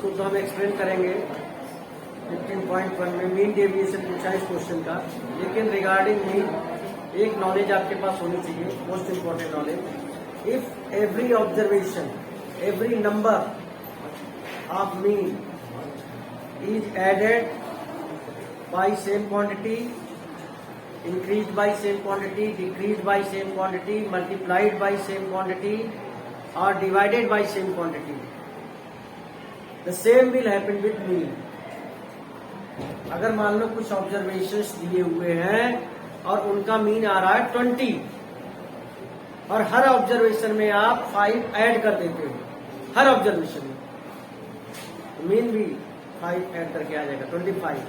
इसको तो हम एक्सप्लेन करेंगे 15.1 में मीन डेविएशन पूछा है इस क्वेश्चन का, लेकिन रिगार्डिंग मीन एक नॉलेज आपके पास होनी चाहिए, most important knowledge. If every observation, every number of mean is added by same quantity, increased by same quantity, decreased by same quantity, multiplied by same quantity or divided by same quantity, the same will happen with mean। अगर मान लो कुछ observations दिए हुए हैं और उनका mean आ रहा है 20 और हर ऑब्जर्वेशन में आप 5 ऐड कर देते हो, हर ऑब्जर्वेशन में तो मीन भी 5 ऐड करके आ जाएगा 25।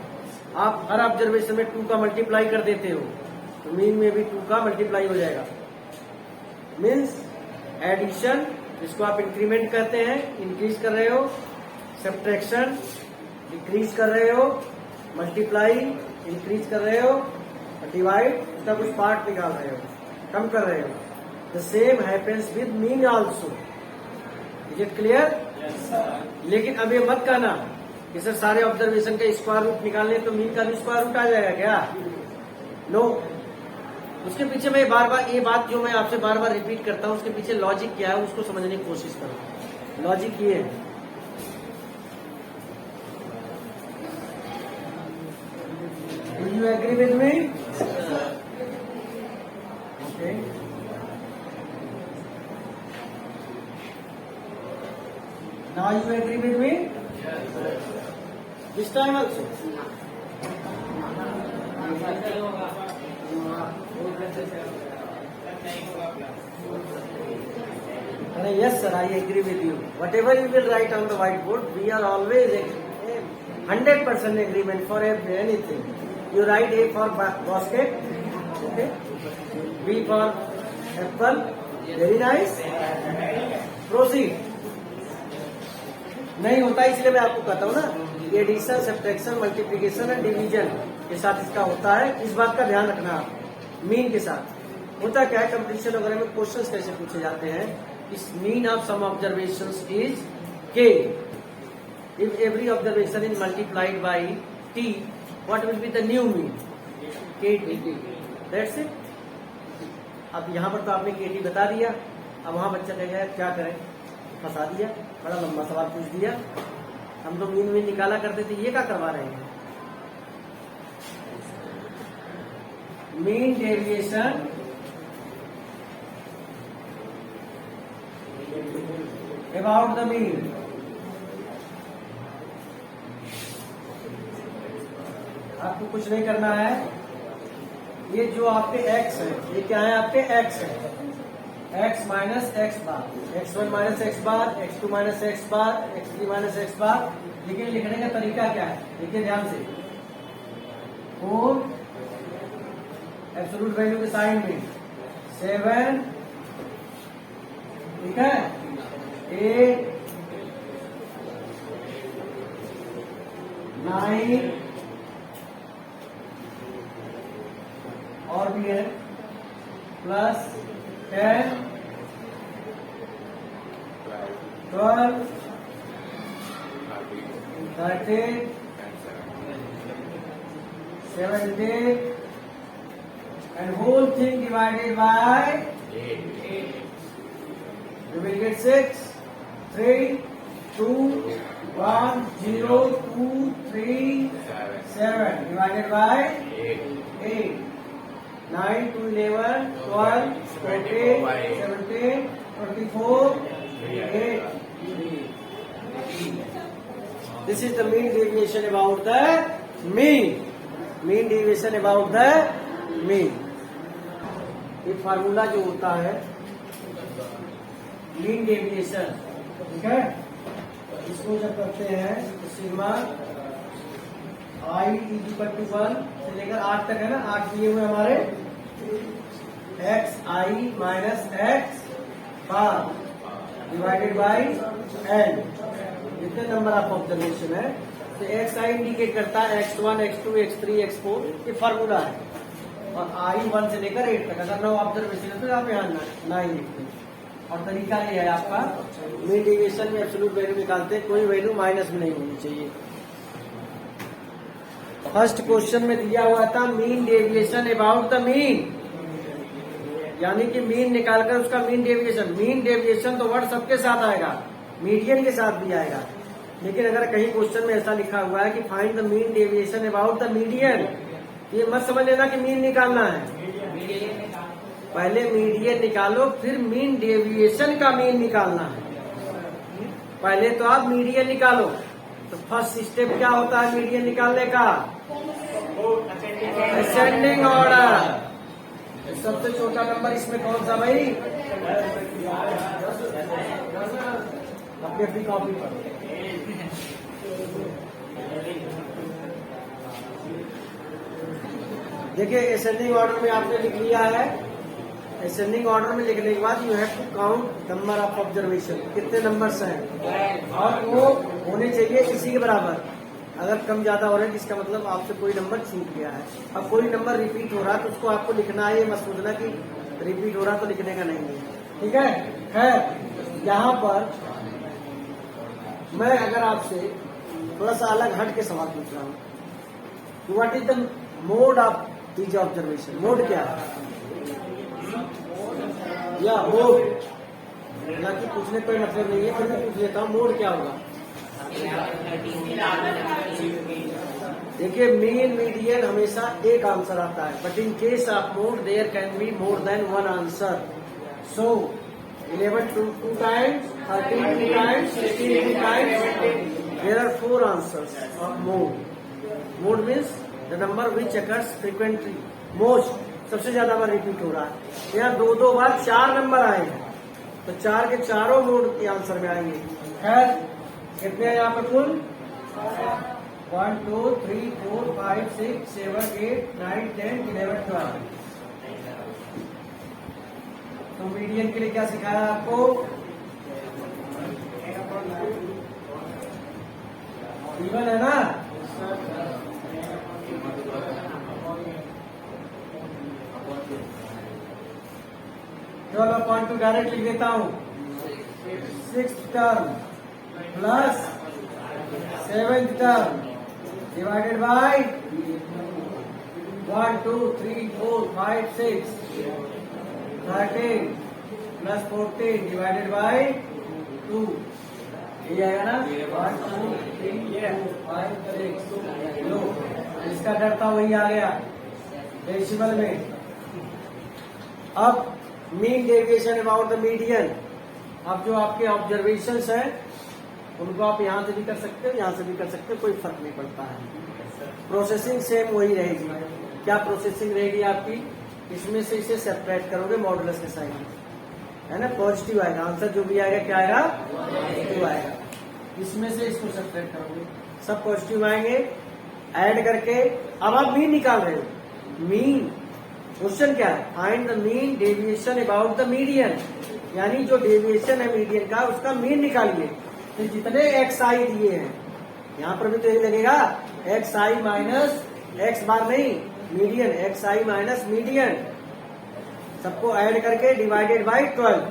आप हर ऑब्जर्वेशन में 2 का मल्टीप्लाई कर देते हो तो मीन में भी 2 का मल्टीप्लाई हो जाएगा। मीन्स एडिशन, जिसको आप इंक्रीमेंट कहते हैं, इंक्रीज कर रहे हो, सब्ट्रैक्शन डिक्रीज कर रहे हो, मल्टीप्लाई इंक्रीज कर रहे हो, डिवाइड उसका कुछ पार्ट निकाल रहे हो, कम कर रहे हो। The same happens with mean also. Is it clear? लेकिन अब ये मत कहना कि सर सारे ऑब्जर्वेशन का स्क्वायर रूट निकालने तो मीन का भी स्क्वायर रूट आ जाएगा क्या? नो। उसके पीछे मैं बार बार ये बात जो मैं आपसे बार बार रिपीट करता हूं, उसके पीछे लॉजिक क्या है उसको समझने की कोशिश करो। लॉजिक ये है, do you agree with me? Okay, now you agree with me? This time also? Yes sir, I agree with you. Whatever you will write on the whiteboard, we are always 100% agreement for anything. You write A for basket, okay? B for apple, very nice. Proceed. नहीं होता इसलिए मैं आपको कहता हूँ ना, addition, subtraction, multiplication और division के साथ इसका होता है। इस बात का ध्यान रखना आप। मीन के साथ होता क्या है, कंपटीशन वगैरह में क्वेश्चंस कैसे पूछे जाते हैं, इस mean of sum observations is K. If every observation is multiplied by T, what will be the new mean? K T. That's it. अब यहाँ पर तो आपने के टी बता दिया, अब वहां बच्चा कहेगा क्या करें, फंसा दिया, बड़ा लंबा सवाल पूछ दिया, हम तो मीन मीन निकाला करते थे, ये क्या करवा रहे हैं? Mean deviation about the mean. आपको कुछ नहीं करना है, ये जो आपके x है, ये क्या है आपके x है, x माइनस एक्स बार, x1 माइनस एक्स बार, x2 माइनस एक्स बार, x3 माइनस एक्स बार। लेकिन लिखने का तरीका क्या है, देखिए ध्यान से, फोर एब्सोल्यूट वैल्यू के साइन में 7, ठीक है, 8, 9 और भी है, plus 10, 12, 13, 17, and whole thing divided by 8. You will get 6, 3, 2, 1, 0, 2, 3, 7 divided by 8. 9 to 11, 12, 14, 17, 24, 8. This is the mean deviation about the mean. Mean deviation about the mean. ये फार्मूला जो होता है मीन डेविएशन, ठीक है, इसको जब करते हैं तो sigma i is equal to 1 से लेकर 8 तक है ना, 8 दिए हुए हमारे, x i minus x bar divided by n, जितने नंबर ऑफ ऑब्जर्वेशन है तो एक्स आई इंडिकेट करता है x1, x2, x3, x4, ये फार्मूला है। और आई 1 से लेकर 8 तक, अगर 9 ऑब्जर्वेशन है तो आप यहाँ 9 लिखते हैं। और तरीका ये है आपका, मीन डेविएशन में एब्सोल्यूट वैल्यू निकालते हैं, कोई वैल्यू माइनस में नहीं होनी चाहिए। फर्स्ट क्वेश्चन में दिया हुआ था mean deviation about the mean, यानी कि मीन निकालकर उसका मीन डेविएशन। मीन डेविएशन तो वर्ड सबके साथ आएगा, मीडियन के साथ भी आएगा, लेकिन अगर कहीं क्वेश्चन में ऐसा लिखा हुआ है कि find the mean deviation about the median, ये मत समझ लेना कि मीन निकालना है। पहले मीडियन निकालो, फिर मीन डेविएशन का मीन निकालना है। पहले तो आप मीडियन निकालो। तो फर्स्ट स्टेप क्या होता है मीडियन निकालने का? Ascending order. सबसे छोटा नंबर इसमें कौन सा भाई? अपनी कॉपी पर देखिए, असेंडिंग ऑर्डर में आपने लिख लिया है। असेंडिंग ऑर्डर में लिखने के बाद you have to count number of observation, कितने नंबर्स हैं, और वो होने चाहिए इसी के बराबर। अगर कम ज्यादा हो रहे हैं इसका मतलब आपसे कोई नंबर छूट गया है। अब कोई नंबर रिपीट हो रहा है तो उसको आपको लिखना है, ये मत सोचना कि रिपीट हो रहा तो लिखने का नहीं है, ठीक है। खैर, यहाँ पर मैं अगर आपसे थोड़ा सा अलग हट के सवाल पूछ रहा हूँ, what is the mode of this observation? Mode क्या है? या मोड, हालांकि पूछने कोई मतलब नहीं है, फिर मैं पूछ लेता हूँ मोड क्या होगा। देखिए, मीन मीडियन हमेशा एक आंसर आता है, but in case of mode there can be more than one answer. So 11 2 times, 13 2 times, 16 2 times, there are 4 answers of mode. Mode means the number which occurs frequently, most, सबसे ज्यादा बार repeat हो रहा है। यहाँ 2 बार 4 number आए हैं, तो 4 के चारों मोड के आंसर में आएंगे। खैर, कितने हैं यहाँ पर कुल? 1 2 3 4 5 6 7 8 9 10 11 12। तो मीडियन के लिए क्या सिखाया आपको? इवन है ना? चलो पॉइंट टू डायरेक्ट लिख देता हूँ। 6th term plus 7th term divided by 1 2 3 4 5 6 13 plus 14 divided by 2। ये आएगा ना? 1 2 3 4 5 6। लो, इसका डर था वही आ गया डेसिमल में। अब mean deviation about the median. अब जो आपके ऑब्जर्वेशंस हैं उनको आप यहाँ से भी कर सकते हो, यहाँ से भी कर सकते हो, कोई फर्क नहीं पड़ता है। प्रोसेसिंग सेम वही रहेगी। क्या प्रोसेसिंग रहेगी आपकी? इसमें से इसे सेपरेट करोगे मॉडुलस के साइन, है ना? पॉजिटिव आएगा आंसर, जो भी आएगा क्या आएगा? पॉजिटिव आएगा। इसमें से इसको सेपरेट करोगे, सब पॉजिटिव आएंगे। ऐड करके अब आप मीन निकाल रहे हो। मीन क्वेश्चन क्या है? Find the mean deviation about the median, यानी जो डेविएशन है मीडियन का उसका मीन निकालिए। तो जितने एक्स आई दिए हैं, यहाँ पर भी तो यही लगेगा, एक्स आई माइनस एक्स बार नहीं, median, x i minus median, सबको ऐड करके डिवाइडेड बाय 12,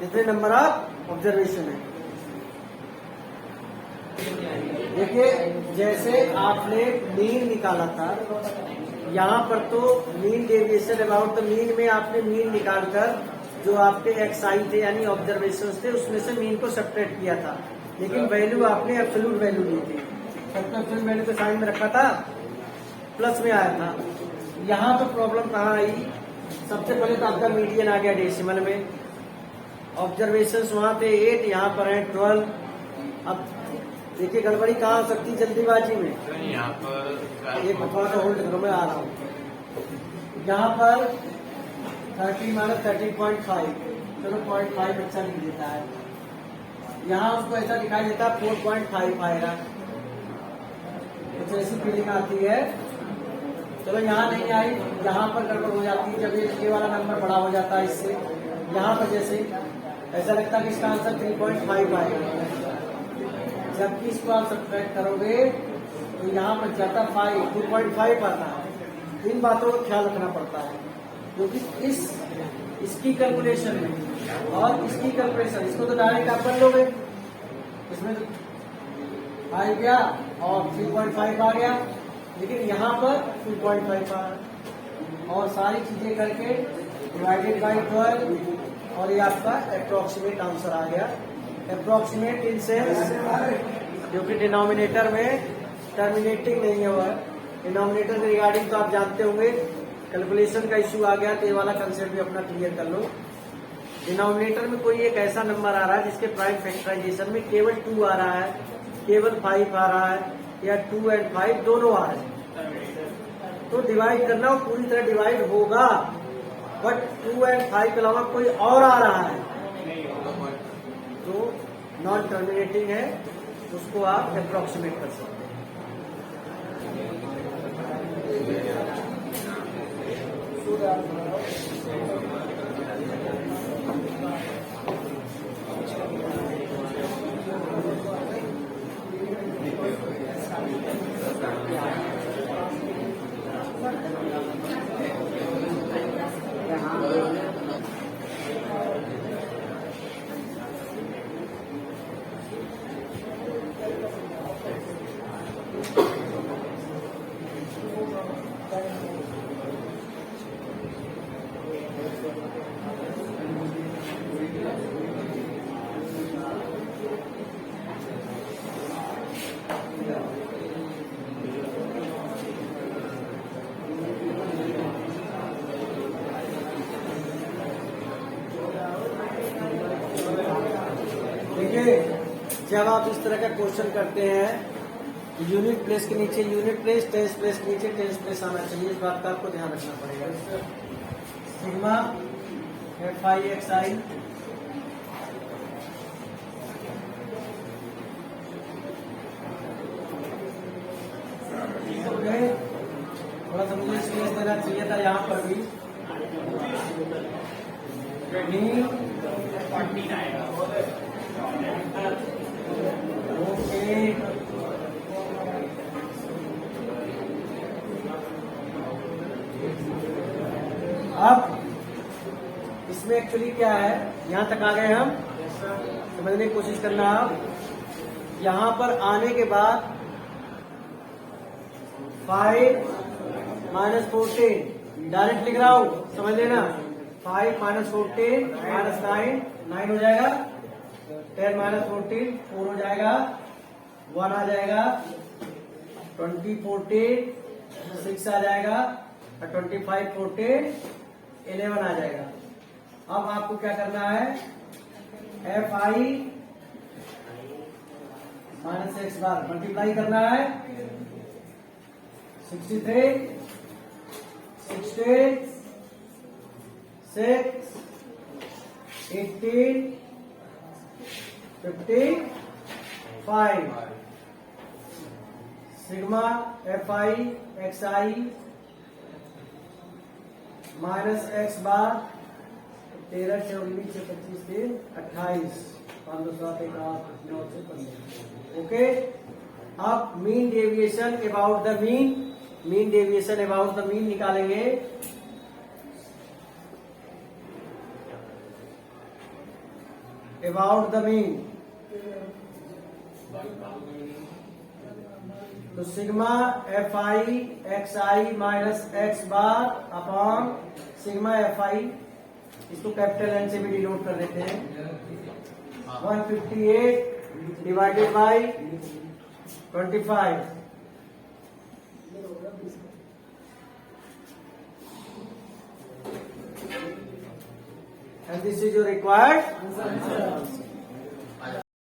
जितने नंबर ऑफ ऑब्जर्वेशन है। देखिए, जैसे आपने मीन निकाला था, यहाँ पर तो mean deviation about the mean में आपने मीन निकालकर जो आपके एक्स आई थे यानी ऑब्जर्वेशन थे उसमें से मीन को सेपरेट किया था, लेकिन वैल्यू आपने एब्सोल्यूट वैल्यू दी थी। एब्सोल्यूट वैल्यू को साइन में रखा था, प्लस में आया था। यहाँ तो प्रॉब्लम कहाँ आई? सबसे पहले तो आपका मीडियन आ गया डेसिमल में, ऑब्जर्वेशन वहां थे 8, यहाँ पर है 12। अब देखिए गड़बड़ी कहाँ हो सकती है जल्दीबाजी में? यहाँ पर एक बकवा का होल्ड करो, मैं आ रहा हूँ। यहाँ पर 30 माइनस 13.5, चलो 0.5 अच्छा लिख देता है। यहाँ उसको ऐसा दिखाई देता है 4.5 आएगा, कुछ ऐसी फीलिंग आती है। चलो यहाँ नहीं आई, यहाँ पर गड़बड़ हो जाती है जब ये वाला नंबर बड़ा हो जाता है इससे। यहाँ पर जैसे ऐसा लगता है कि इसका आंसर 3.5 आएगा, जबकि इसको आप सब्ट्रैक्ट करोगे तो यहाँ पर जाता 2.5 आता है। इन बातों का ख्याल रखना पड़ता है, क्योंकि इसकी कैलकुलेशन में और इसकी कैलकुलेशन, इसको तो डायरेक्ट आप कर लोगे, इसमें तो 5 गया और 3.5 आ गया, लेकिन यहाँ पर 2.5 आ रहा है और सारी चीजें करके डिवाइडेड बाई 12 और ये आपका अप्रोक्सीमेट आंसर आ गया। अप्रोक्सीमेट इन सेंस जो कि डिनोमिनेटर में टर्मिनेटिंग नहीं हुआ है, डिनोमिनेटर के रिगार्डिंग तो आप जानते होंगे, कैलकुलेशन का इश्यू आ गया तो ये वाला कंसेप्ट भी अपना क्लियर कर लो। डिनोमिनेटर में कोई एक ऐसा नंबर आ रहा है जिसके प्राइम फैक्टराइजेशन में केवल 2 आ रहा है, केवल 5 आ रहा है, या 2 और 5 दोनों आ रहे हैं, तो डिवाइड करना वो पूरी तरह डिवाइड होगा, बट 2 और 5 के अलावा कोई और आ रहा है तो नॉन टर्मिनेटिंग है, उसको आप अप्रोक्सीमेट कर सकते हैं। देखिए, जब आप इस तरह का क्वेश्चन करते हैं, यूनिट प्लेस के नीचे यूनिट प्लेस, टेंस प्लेस के नीचे टेंस प्लेस आना चाहिए, इस बात का आपको ध्यान रखना पड़ेगा। सिग्मा FI/XI थोड़ा सा मुझे स्पेस देना चाहिए था यहाँ पर भी। ओके, अब इसमें एक्चुअली क्या है, यहाँ तक आ गए हम, समझने की कोशिश करना। आप यहाँ पर आने के बाद 5 - 14 डायरेक्ट लिख रहा हूँ, समझ लेना। 5 - 14 -9 9 हो जाएगा, 10 - 14 4 हो जाएगा, 1 आ जाएगा, 20 14 6 आ जाएगा, और 25 14 11 आ जाएगा। अब आपको क्या करना है, FI - X बार मल्टीप्लाई करना है। 63 16 6 18 55 सिग्मा FI/XI माइनस X बार 13 से 19 से 25 से 28 5 2 7 1 8 9 से 15। ओके, अब mean deviation about the mean deviation about the mean निकालेंगे। अबाउट द मीन तो sigma FI/XI minus X bar upon sigma FI, इसको कैपिटल N से भी डिनोट कर देते हैं। 158 divided by 25, and this is your required answer.